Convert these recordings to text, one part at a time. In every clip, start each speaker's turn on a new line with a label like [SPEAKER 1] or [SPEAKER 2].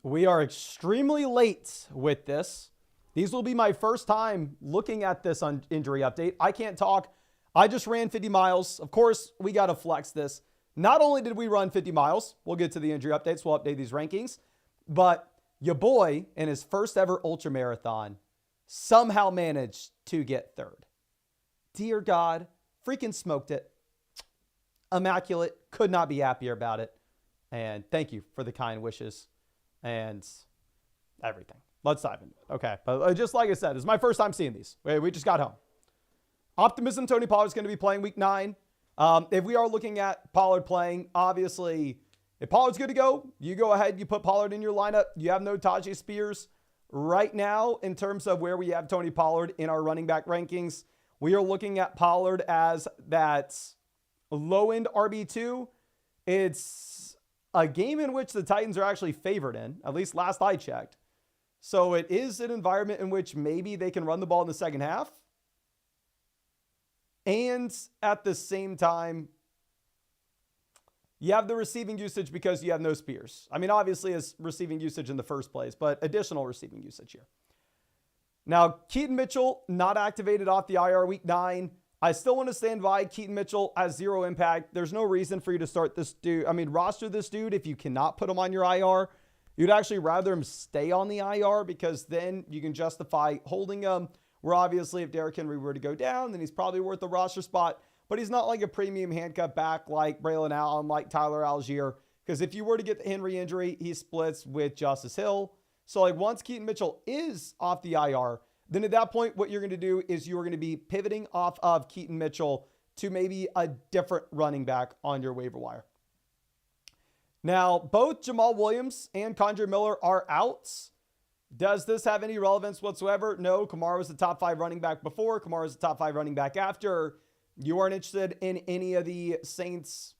[SPEAKER 1] We are extremely late with this. These will be my first time looking at this on injury update. I can't talk. I just ran 50 miles. Of course, we got to flex this. Not only did we run 50 miles, we'll get to the injury updates. We'll update these rankings. But your boy, in his first ever ultra marathon, somehow managed to get third. Dear God, freaking smoked it. Immaculate. Could not be happier about it. And thank you for the kind wishes and everything. Let's dive into it. Okay. But just like I said, this is my first time seeing these. We just got home. Optimism, Tony Pollard's going to be playing week 9. If we are looking at Pollard playing, obviously, if Pollard's good to go, you go ahead, you put Pollard in your lineup. You have no Tajay Spears. Right now, in terms of where we have Tony Pollard in our running back rankings, we are looking at Pollard as that low-end RB2. It's a game in which the Titans are actually favored in, at least last I checked. So it is an environment in which maybe they can run the ball in the second half. And at the same time, you have the receiving usage because you have no Spears. I mean, obviously, it's receiving usage in the first place, but additional receiving usage here. Now, Keaton Mitchell, not activated off the IR week 9. I still want to stand by. Keaton Mitchell has 0 impact. There's no reason for you to start this dude. I mean, roster this dude if you cannot put him on your IR. You'd actually rather him stay on the IR because then you can justify holding him. Where obviously if Derrick Henry were to go down, then he's probably worth the roster spot. But he's not like a premium handcuff back like Braylon Allen, like Tyler Algier. Because if you were to get the Henry injury, he splits with Justice Hill. So like once Keaton Mitchell is off the IR, then at that point, what you're going to do is you're going to be pivoting off of Keaton Mitchell to maybe a different running back on your waiver wire. Now, both Jamal Williams and Kondre Miller are out. Does this have any relevance whatsoever? No. Kamara was the top 5 running back before. Kamara was the top 5 running back after. You aren't interested in any of the Saints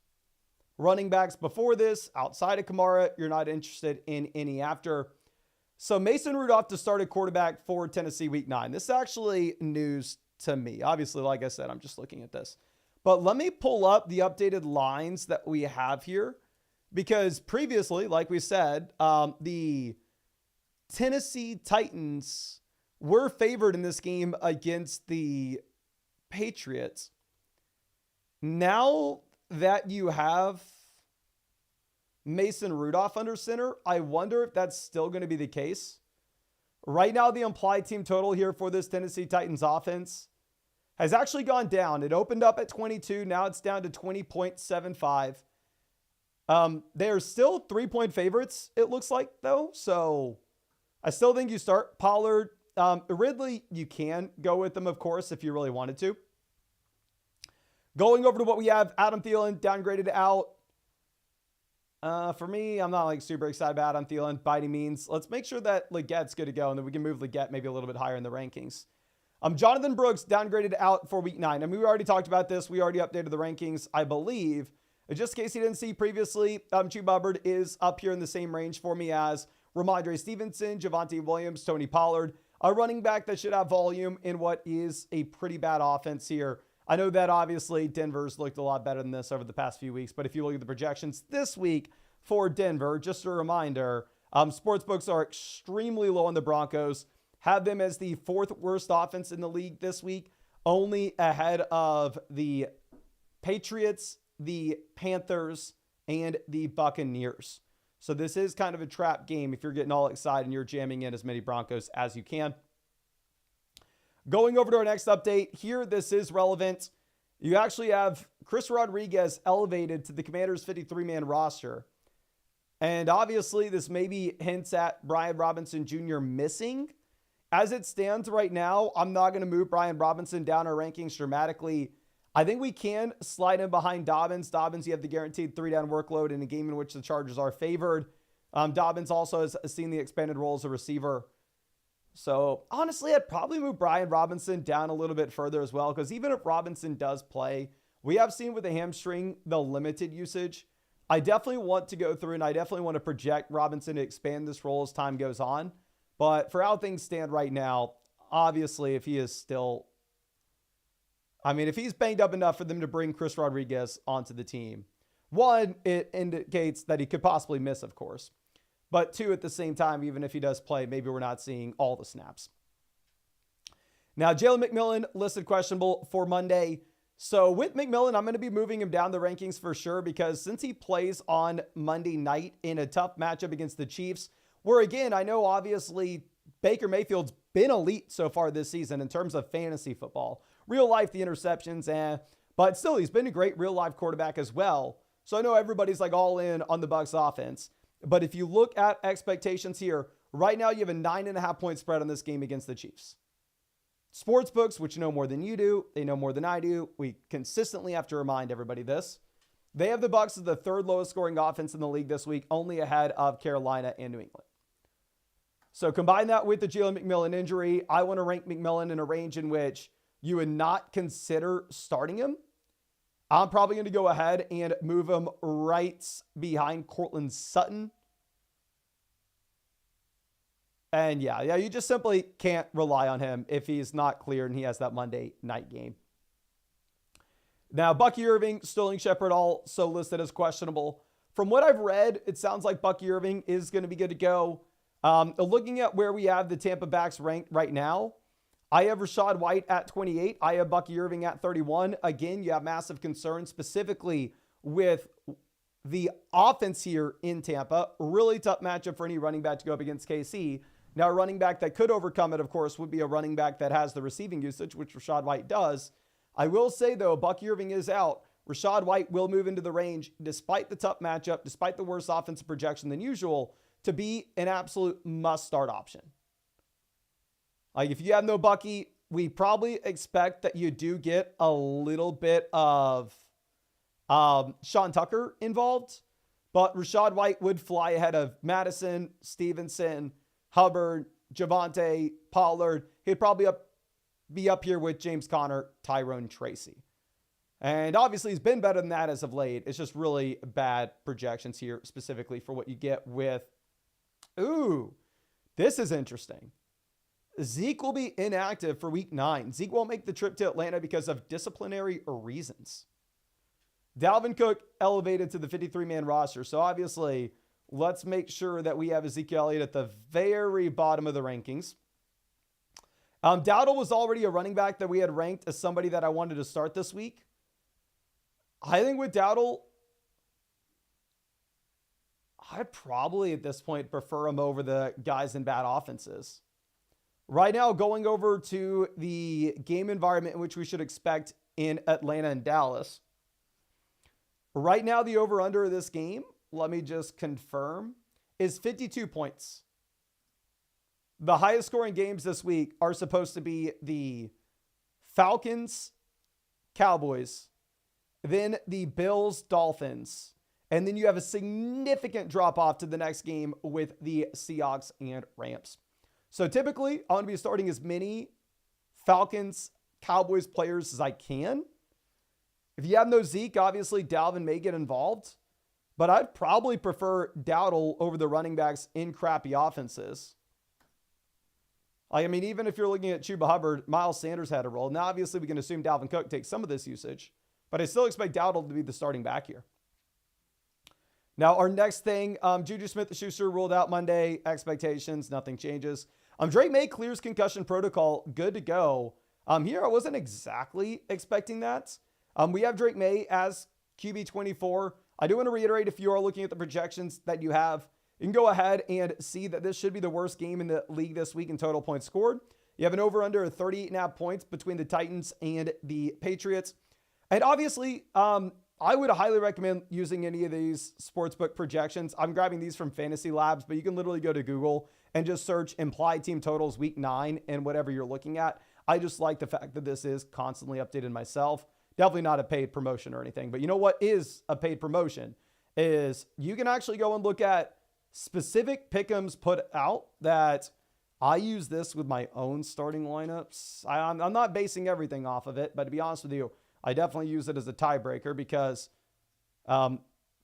[SPEAKER 1] running backs before this. Outside of Kamara, you're not interested in any after. So Mason Rudolph to start at quarterback for Tennessee week 9. This is actually news to me. Obviously, like I said, I'm just looking at this. But let me pull up the updated lines that we have here. Because previously, like we said, the Tennessee Titans were favored in this game against the Patriots. Now that you have Mason Rudolph under center, I wonder if that's still going to be the case. Right now, the implied team total here for this Tennessee Titans offense has actually gone down. It opened up at 22. Now it's down to 20.75. They are still 3-point favorites, it looks like, though. So I still think you start Pollard. Ridley, you can go with them, of course, if you really wanted to. Going over to what we have, Adam Thielen downgraded out. For me, I'm not like super excited about Adam Thielen by any means. Let's make sure that Legette's good to go, and then we can move Legette maybe a little bit higher in the rankings. Jonathan Brooks downgraded out for week 9. I mean, we already talked about this. We already updated the rankings, I believe. Just in case you didn't see previously, Chuba Hubbard is up here in the same range for me as Ramondre Stevenson, Javonte Williams, Tony Pollard, a running back that should have volume in what is a pretty bad offense here. I know that obviously Denver's looked a lot better than this over the past few weeks, but if you look at the projections this week for Denver, just a reminder, sportsbooks are extremely low on the Broncos, have them as the 4th worst offense in the league this week, only ahead of the Patriots, the Panthers, and the Buccaneers. So this is kind of a trap game if you're getting all excited and you're jamming in as many Broncos as you can. Going over to our next update here, this is relevant. You actually have Chris Rodriguez elevated to the Commanders' 53-man roster. And obviously, this maybe hints at Brian Robinson Jr. missing. As it stands right now, I'm not going to move Brian Robinson down our rankings dramatically. I think we can slide in behind Dobbins. Dobbins, you have the guaranteed 3-down workload in a game in which the Chargers are favored. Dobbins also has seen the expanded role as a receiver. So honestly, I'd probably move Brian Robinson down a little bit further as well, because even if Robinson does play, we have seen with the hamstring the limited usage. I definitely want to go through and I definitely want to project Robinson to expand this role as time goes on. But for how things stand right now, obviously, if he is still, if he's banged up enough for them to bring Chris Rodriguez onto the team, one, it indicates that he could possibly miss, of course. but 2 at the same time, even if he does play, maybe we're not seeing all the snaps. Now, Jalen McMillan listed questionable for Monday. So with McMillan, I'm going to be moving him down the rankings for sure, because since he plays on Monday night in a tough matchup against the Chiefs, where again, I know obviously Baker Mayfield's been elite so far this season in terms of fantasy football. Real life, the interceptions, but still, he's been a great real life quarterback as well. So I know everybody's like all in on the Bucs offense. But if you look at expectations here, right now you have a 9.5 point spread on this game against the Chiefs. Sportsbooks, which know more than you do, they know more than I do. We consistently have to remind everybody this. They have the Bucs as the 3rd lowest scoring offense in the league this week, only ahead of Carolina and New England. So combine that with the Jalen McMillan injury. I want to rank McMillan in a range in which you would not consider starting him. I'm probably going to go ahead and move him right behind Courtland Sutton. And yeah, you just simply can't rely on him if he's not cleared and he has that Monday night game. Now, Bucky Irving, Sterling Shepard also listed as questionable. From what I've read, it sounds like Bucky Irving is going to be good to go. Looking at where we have the Tampa backs ranked right now, I have Rachaad White at 28. I have Bucky Irving at 31. Again, you have massive concerns specifically with the offense here in Tampa. Really tough matchup for any running back to go up against KC. Now, a running back that could overcome it, of course, would be a running back that has the receiving usage, which Rachaad White does. I will say, though, Bucky Irving is out. Rachaad White will move into the range, despite the tough matchup, despite the worse offensive projection than usual, to be an absolute must-start option. Like, if you have no Bucky, we probably expect that you do get a little bit of Sean Tucker involved, but Rachaad White would fly ahead of Madison, Stevenson, Hubbard, Javonte, Pollard. He'd probably be up here with James Conner, Tyrone Tracy. And obviously he's been better than that as of late. It's just really bad projections here, specifically for what you get with... Ooh, this is interesting. Zeke will be inactive for week 9. Zeke won't make the trip to Atlanta because of disciplinary reasons. Dalvin Cook elevated to the 53-man roster. So obviously, let's make sure that we have Ezekiel Elliott at the very bottom of the rankings. Dowdle was already a running back that we had ranked as somebody that I wanted to start this week. I think with Dowdle, I'd probably at this point prefer him over the guys in bad offenses. Right now, going over to the game environment in which we should expect in Atlanta and Dallas. Right now, the over-under of this game, let me just confirm, is 52 points. The highest scoring games this week are supposed to be the Falcons, Cowboys, then the Bills, Dolphins, and then you have a significant drop-off to the next game with the Seahawks and Rams. So typically, I want to be starting as many Falcons, Cowboys players as I can. If you have no Zeke, obviously Dalvin may get involved, but I'd probably prefer Dowdle over the running backs in crappy offenses. I mean, even if you're looking at Chuba Hubbard, Miles Sanders had a role. Now, obviously, we can assume Dalvin Cook takes some of this usage, but I still expect Dowdle to be the starting back here. Now, our next thing, Juju Smith-Schuster ruled out Monday. Expectations, nothing changes. Drake May clears concussion protocol. Good to go. Here, I wasn't exactly expecting that. We have Drake May as QB 24. I do want to reiterate, if you are looking at the projections that you have, you can go ahead and see that this should be the worst game in the league this week in total points scored. You have an over-under of 38.5 points between the Titans and the Patriots. And obviously, I would highly recommend using any of these sportsbook projections. I'm grabbing these from Fantasy Labs, but you can literally go to Google and just search implied team totals week 9 and whatever you're looking at. I just like the fact that this is constantly updated myself. Definitely not a paid promotion or anything, but you know what is a paid promotion is you can actually go and look at specific pick'ems put out that I use this with my own starting lineups. I'm not basing everything off of it, but to be honest with you, I definitely use it as a tiebreaker because the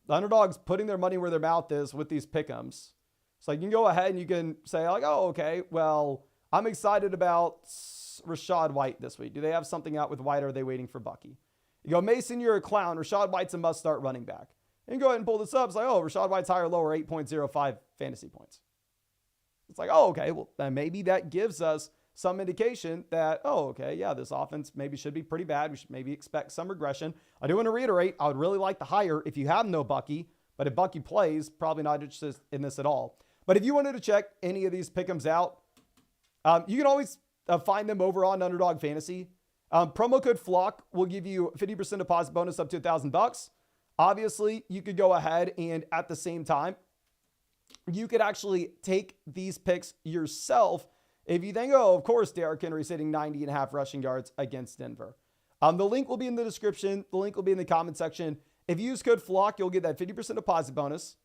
[SPEAKER 1] underdog's putting their money where their mouth is with these pick'ems. So you can go ahead and you can say like, oh, okay, well, I'm excited about Rachaad White this week. Do they have something out with White or are they waiting for Bucky? You go, Mason, you're a clown. Rachaad White's a must-start running back. And go ahead and pull this up. It's like, oh, Rachaad White's higher or lower, 8.05 fantasy points. It's like, oh, okay, well, then maybe that gives us some indication that, oh, okay, yeah, this offense maybe should be pretty bad. We should maybe expect some regression. I do want to reiterate, I would really like the higher if you have no Bucky, but if Bucky plays, probably not interested in this at all. But if you wanted to check any of these pick'ems out, you can always find them over on Underdog Fantasy. Promo code FLOCK will give you 50% deposit bonus up to $1,000. Obviously, you could go ahead and at the same time, you could actually take these picks yourself if you think, oh, of course, Derrick Henry's hitting 90.5 rushing yards against Denver. The link will be in the description. The link will be in the comment section. If you use code FLOCK, you'll get that 50% deposit bonus.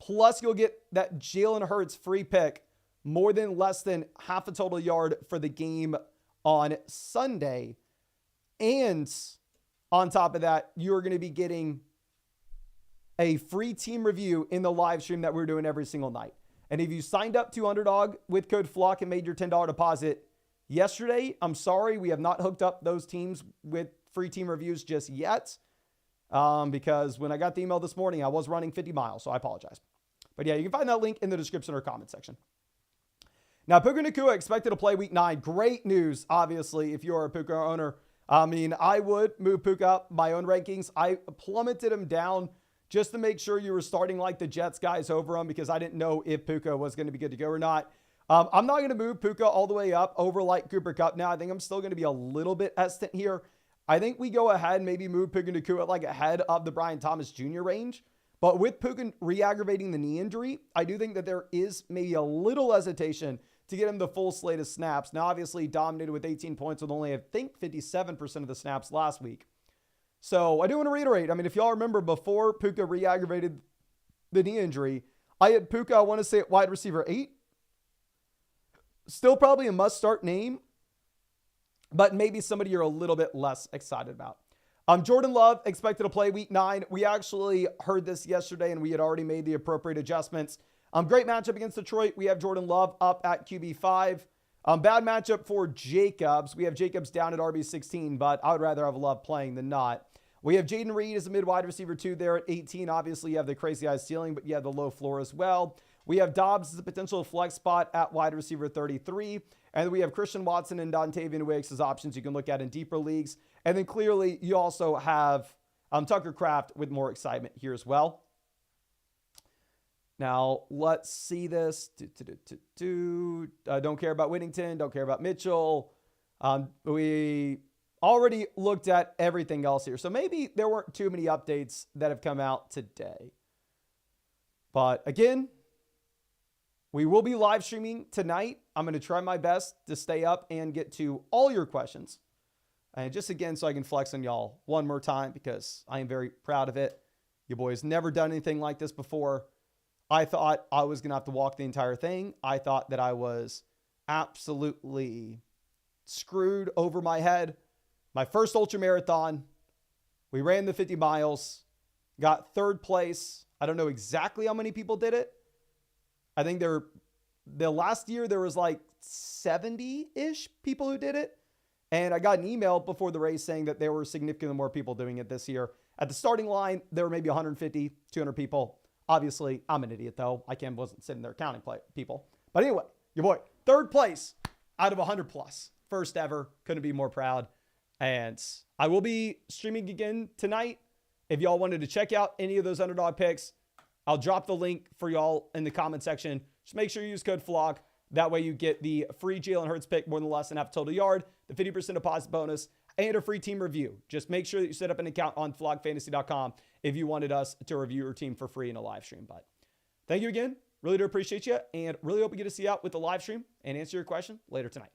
[SPEAKER 1] Plus, you'll get that Jalen Hurts free pick, more than less than half a total yard for the game on Sunday. And on top of that, you're going to be getting a free team review in the live stream that we're doing every single night. And if you signed up to Underdog with code FLOCK and made your $10 deposit yesterday, I'm sorry, we have not hooked up those teams with free team reviews just yet. Because when I got the email this morning, I was running 50 miles, so I apologize. But yeah, you can find that link in the description or comment section. Now, Puka Nacua expected to play week 9. Great news, obviously, if you're a Puka owner. I mean, I would move Puka up my own rankings. I plummeted him down just to make sure you were starting like the Jets guys over him because I didn't know if Puka was going to be good to go or not. I'm not going to move Puka all the way up over like Cooper Kupp now. I think I'm still going to be a little bit hesitant here. I think we go ahead and maybe move Puka Nacua like ahead of the Brian Thomas Jr. range. But with Puka re-aggravating the knee injury, I do think that there is maybe a little hesitation to get him the full slate of snaps. Now, obviously, dominated with 18 points with only, I think, 57% of the snaps last week. So I do want to reiterate. I mean, if y'all remember before Puka re-aggravated the knee injury, I had Puka, I want to say at wide receiver 8. Still probably a must-start name, but maybe somebody you're a little bit less excited about. Jordan Love expected to play week 9. We actually heard this yesterday, and we had already made the appropriate adjustments. Great matchup against Detroit. We have Jordan Love up at QB5. Bad matchup for Jacobs. We have Jacobs down at RB16, but I would rather have Love playing than not. We have Jaden Reed as a mid-wide receiver 2 there at 18. Obviously, you have the crazy high ceiling, but you have the low floor as well. We have Dobbs as a potential flex spot at wide receiver 33. And we have Christian Watson and Dontavian Wicks as options you can look at in deeper leagues. And then clearly, you also have Tucker Kraft with more excitement here as well. Now, let's see this. Don't care about Whittington. Don't care about Mitchell. We already looked at everything else here. So maybe there weren't too many updates that have come out today. But again, we will be live streaming tonight. I'm going to try my best to stay up and get to all your questions. And just again, so I can flex on y'all one more time because I am very proud of it. Your boy's never done anything like this before. I thought I was going to have to walk the entire thing. I thought that I was absolutely screwed over my head. My first ultra marathon, we ran the 50 miles, got 3rd place. I don't know exactly how many people did it. I think the last year there was like 70-ish people who did it. And I got an email before the race saying that there were significantly more people doing it this year. At the starting line, there were maybe 150, 200 people. Obviously, I'm an idiot, though. Wasn't sitting there counting people. But anyway, your boy, 3rd place out of 100 plus. First ever. Couldn't be more proud. And I will be streaming again tonight. If y'all wanted to check out any of those underdog picks, I'll drop the link for y'all in the comment section. Just make sure you use code FLOCK. That way you get the free Jalen Hurts pick, more than less than half total yard, the 50% deposit bonus, and a free team review. Just make sure that you set up an account on flockfantasy.com if you wanted us to review your team for free in a live stream. But thank you again. Really do appreciate you, and really hope we get to see you out with the live stream and answer your question later tonight.